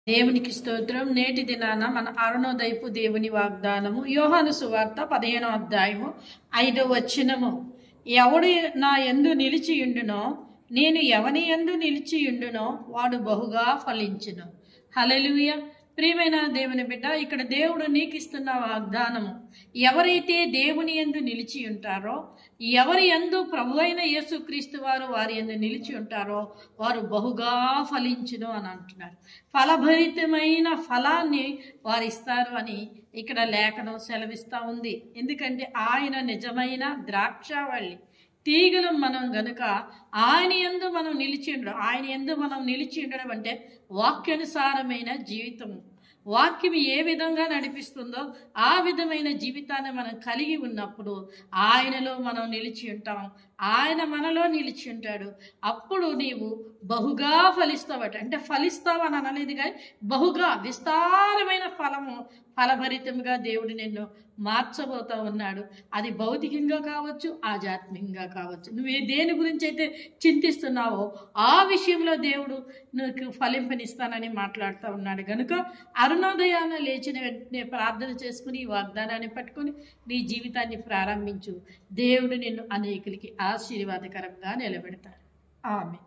దేవునికి స్తోత్రం. నేటి దినాన మన అరుణోదయపు దేవుని వాగ్దానము యోహాను సువార్త 15వ అధ్యాయము 5వ వచనము. ఎవడు నా యందు నిలిచియుండునో, నేను ఎవని యందు నిలిచియుండునో వాడు బహుగా ఫలించును. హల్లెలూయా. ప్రియమైన దేవుని బిడ్డ, ఇక్కడ దేవుడు నీకు ఇస్తున్న వాగ్దానము, ఎవరైతే దేవుని యందు నిలిచి ఉంటారో, ఎవరి యందు ప్రభు అయిన యేసుక్రీస్తు వారి యందు నిలిచి ఉంటారో వారు బహుగా ఫలించును అని అంటున్నారు. ఫలభరితమైన ఫలాన్ని వారు ఇస్తారు అని ఇక్కడ లేఖనం సెలవిస్తూ ఉంది. ఎందుకంటే ఆయన నిజమైన ద్రాక్షావళి, తీగలు మనం గనుక ఆయన యందు మనం నిలిచి ఉండడం, ఆయన యందు మనం నిలిచి ఉండడం అంటే వాక్యానుసారమైన జీవితము. వాక్యం ఏ విధంగా నడిపిస్తుందో ఆ విధమైన జీవితాన్ని మనం కలిగి ఉన్నప్పుడు ఆయనలో మనం నిలిచి ఉంటాం, ఆయన మనలో నిలిచి ఉంటాడు. అప్పుడు నీవు బహుగా ఫలిస్తావట. అంటే ఫలిస్తావు అని అనలేదు కానీ బహుగా విస్తారమైన ఫలభరితంగా దేవుడు నిన్ను మార్చబోతా ఉన్నాడు. అది భౌతికంగా కావచ్చు, ఆధ్యాత్మికంగా కావచ్చు. నువ్వు దేని గురించి అయితే చింతిస్తున్నావో ఆ విషయంలో దేవుడు నీకు ఫలింపనిస్తానని మాట్లాడుతూ ఉన్నాడు. కనుక అరుణోదయాన లేచిన వెంటనే ప్రార్థన చేసుకుని ఈ వాగ్దానాన్ని పట్టుకొని నీ జీవితాన్ని ప్రారంభించు. దేవుడు నిన్ను అనేకులకి ఆశీర్వాదకరంగా నిలబెడతాడు. ఆమేన్.